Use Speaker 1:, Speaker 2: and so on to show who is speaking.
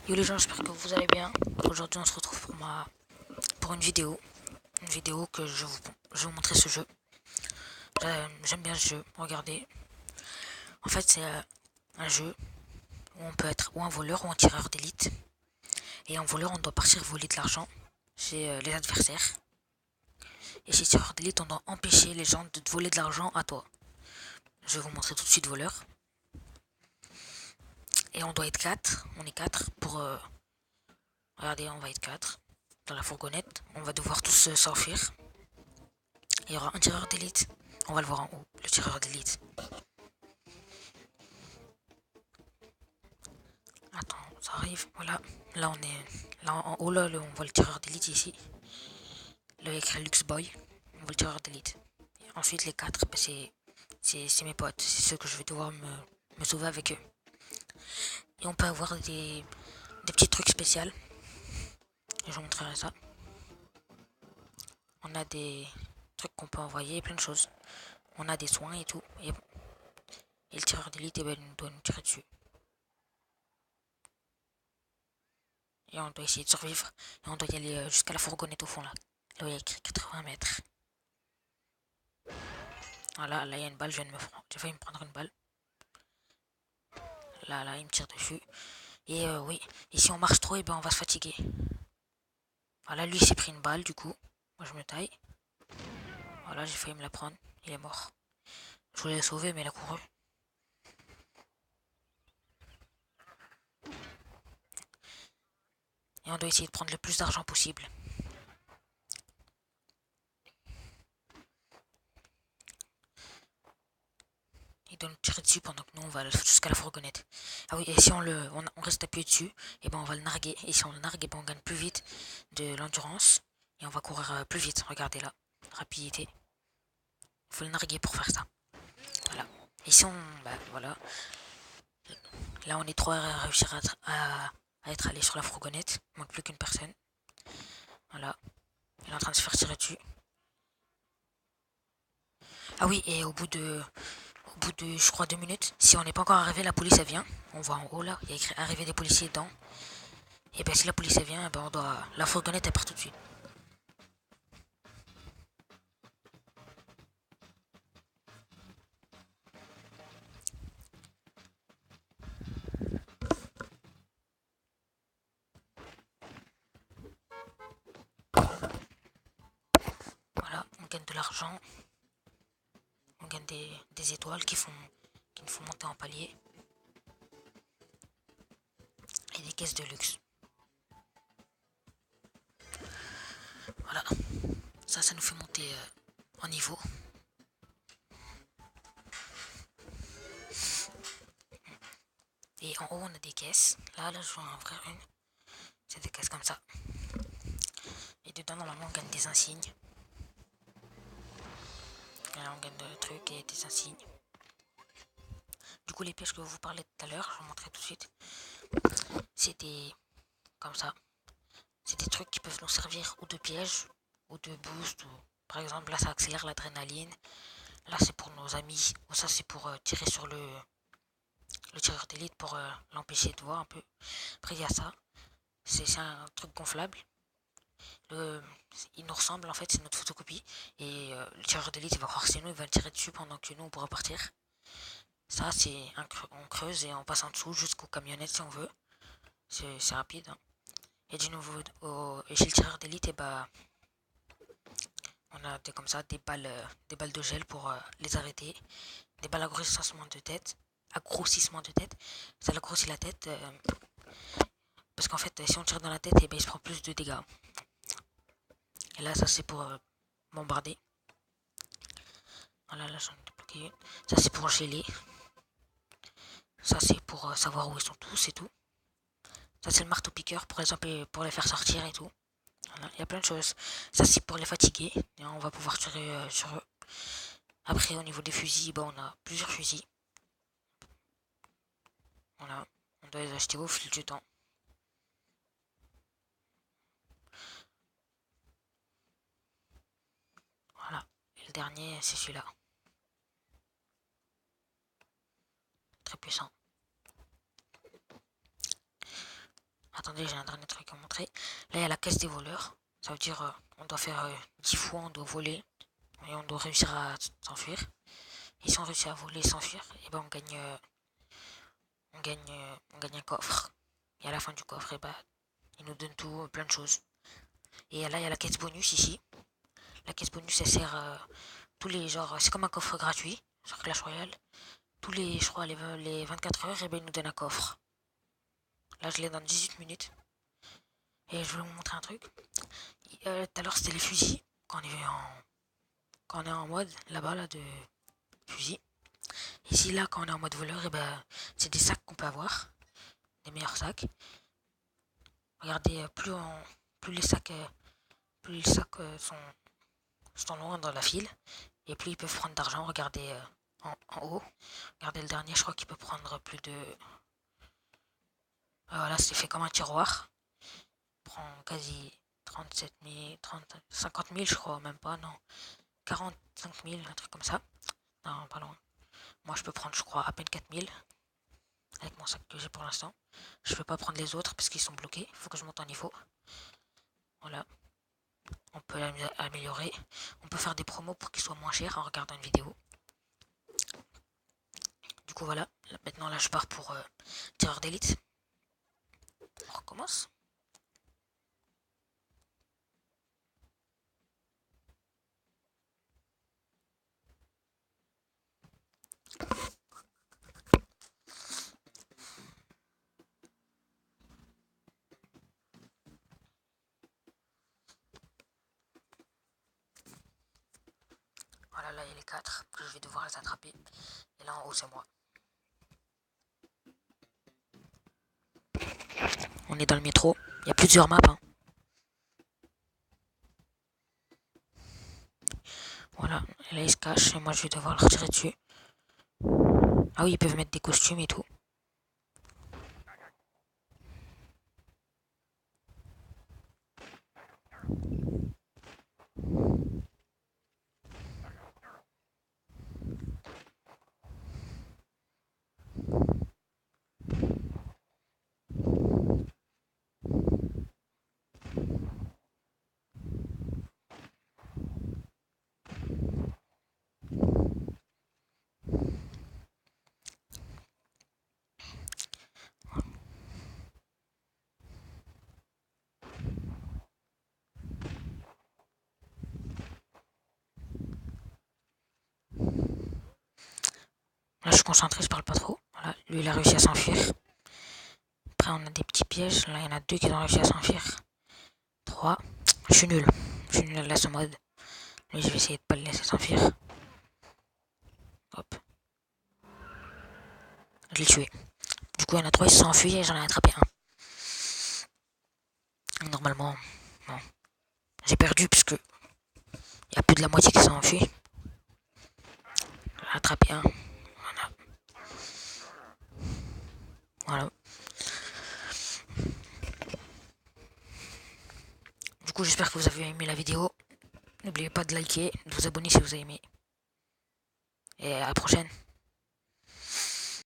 Speaker 1: Yo les gens, j'espère que vous allez bien. Aujourd'hui on se retrouve pour une vidéo. Une vidéo que je vais vous montrer ce jeu. J'aime bien ce jeu, regardez. En fait c'est un jeu où on peut être ou un voleur ou un tireur d'élite. Et en voleur on doit partir voler de l'argent chez les adversaires. Et chez tireur d'élite on doit empêcher les gens de te voler de l'argent à toi. Je vais vous montrer tout de suite voleur. Et on doit être 4. On est 4 pour... regardez, on va être 4 dans la fourgonnette. On va devoir tous s'enfuir. Il y aura un tireur d'élite. On va le voir en haut, le tireur d'élite. Attends, ça arrive. Voilà. Là, on est. Là, en haut, là, on voit le tireur d'élite ici. Là, il y a écrit Luxboy. On voit le tireur d'élite. Ensuite, les 4, bah, c'est mes potes. C'est ceux que je vais devoir me sauver avec eux. Et on peut avoir des petits trucs spéciaux. Et je vous montrerai ça. On a des trucs qu'on peut envoyer, plein de choses. On a des soins et tout. Et le tireur d'élite, eh ben, il doit nous tirer dessus. Et on doit essayer de survivre. Et on doit y aller jusqu'à la fourgonnette au fond là. Là où il y a écrit 80 mètres. Voilà, là il y a une balle, j'ai failli me prendre une balle. Là, il me tire dessus. Et oui, et si on marche trop, et ben on va se fatiguer. Voilà, lui il s'est pris une balle du coup. Moi je me taille. Voilà, j'ai failli me la prendre. Il est mort. Je voulais le sauver, mais il a couru. Et on doit essayer de prendre le plus d'argent possible. Il doit nous tirer dessus pendant que nous on va jusqu'à la fourgonnette. Ah oui, et si on reste appuyé dessus, et ben on va le narguer. Et si on le nargue, et ben on gagne plus vite de l'endurance. Et on va courir plus vite. Regardez là, rapidité. Il faut le narguer pour faire ça. Voilà. Et si on, bah, voilà. Là on est trois à réussir à être allé sur la fourgonnette. Il manque plus qu'une personne. Voilà. Il est en train de se faire tirer dessus. Ah oui, et au bout de, je crois, 2 minutes, si on n'est pas encore arrivé, la police elle vient. On voit en haut là, il y a écrit arrivée des policiers dedans. Et ben si la police elle vient, ben la fourgonnette elle part tout de suite. Voilà, on gagne de l'argent, on gagne des étoiles qui nous font monter en palier. Et des caisses de luxe. Voilà, ça nous fait monter en niveau. Et en haut on a des caisses. Là je vais en ouvrir une. C'est des caisses comme ça. Et dedans normalement on gagne des insignes. Et là on gagne des trucs et des insignes. Du coup les pièges que vous parlez tout à l'heure, je vais vous montrer tout de suite. C'est des... comme ça. C'est des trucs qui peuvent nous servir ou de pièges ou de boost. Ou... Par exemple là ça accélère l'adrénaline. Là c'est pour nos amis. Ou ça c'est pour tirer sur le tireur d'élite pour l'empêcher de voir un peu. Après il y a ça. C'est un truc gonflable. Il nous ressemble en fait, c'est notre photocopie. Et le tireur d'élite il va croire que c'est nous, il va le tirer dessus pendant que nous on pourra partir. Ça c'est on creuse et on passe en dessous jusqu'aux camionnettes si on veut. C'est rapide. Hein. Et du nouveau, et chez le tireur d'élite, et bah, on a comme ça des balles de gel pour les arrêter. Des balles à grossissement de tête. Aggrossissement de tête. Ça grossit la tête. Parce qu'en fait, si on tire dans la tête, et ben, il se prend plus de dégâts. Et là, ça c'est pour bombarder. Voilà, là j'en ai débloqué une. Ça c'est pour geler. Ça c'est pour savoir où ils sont tous et tout. Ça c'est le marteau piqueur pour pour les faire sortir et tout. Voilà, il y a plein de choses. Ça c'est pour les fatiguer. Et on va pouvoir tirer sur eux. Après au niveau des fusils, bah, on a plusieurs fusils. Voilà. On doit les acheter au fil du temps. Voilà. Et le dernier, c'est celui-là. Très puissant. Attendez, j'ai un dernier truc à montrer. Là, il y a la caisse des voleurs. Ça veut dire on doit faire 10 fois, on doit voler. Et on doit réussir à s'enfuir. Et si on réussit à voler et s'enfuir, et ben on gagne un coffre. Et à la fin du coffre, et ben, il nous donne tout, plein de choses. Et là, il y a la caisse bonus ici. La caisse bonus, elle sert tous les genres. C'est comme un coffre gratuit sur Clash Royale. Tous les, je crois, les 24 heures, et ben, il nous donne un coffre. Là, je l'ai dans 18 minutes. Et je vais vous montrer un truc. Tout à l'heure, c'était les fusils. Quand on est en mode, là-bas, là, de fusil. Ici, là, quand on est en mode voleur, et ben, c'est des sacs qu'on peut avoir. Des meilleurs sacs. Regardez, plus les sacs sont loin dans la file, et plus ils peuvent prendre d'argent. Regardez en haut. Regardez le dernier, je crois qu'il peut prendre plus de... Voilà, c'est fait comme un tiroir. Il prend quasi 37 000, 50 000, je crois, même pas, non. 45 000, un truc comme ça. Non, pas loin. Moi, je peux prendre, je crois, à peine 4 000 avec mon sac que j'ai pour l'instant. Je peux pas prendre les autres parce qu'ils sont bloqués. Il faut que je monte en niveau. Voilà. On peut améliorer. On peut faire des promos pour qu'ils soient moins chers en regardant une vidéo. Du coup, voilà. Maintenant, là, je pars pour tireur d'élite. On recommence. Voilà, là, il y a les 4 que je vais devoir les attraper. Et là, en haut, c'est moi. On est dans le métro. Il y a plusieurs maps. Hein. Voilà. Et là, ils se cachent. Et moi, je vais devoir leur tirer dessus. Ah oui, ils peuvent mettre des costumes et tout. Là, je suis concentré, je parle pas trop. Voilà, lui, il a réussi à s'enfuir. Après, on a des petits pièges. Là, il y en a 2 qui ont réussi à s'enfuir. 3. Je suis nul. Je suis nul à ce mode. Lui, je vais essayer de pas le laisser s'enfuir. Hop. Je l'ai tué. Du coup, il y en a 3, ils se sont enfuis et j'en ai attrapé un. Normalement, non. J'ai perdu parce que il y a plus de la moitié qui s'est enfui. J'ai attrapé un. Voilà. Voilà. Du coup, j'espère que vous avez aimé la vidéo. N'oubliez pas de liker, de vous abonner si vous avez aimé. Et à la prochaine.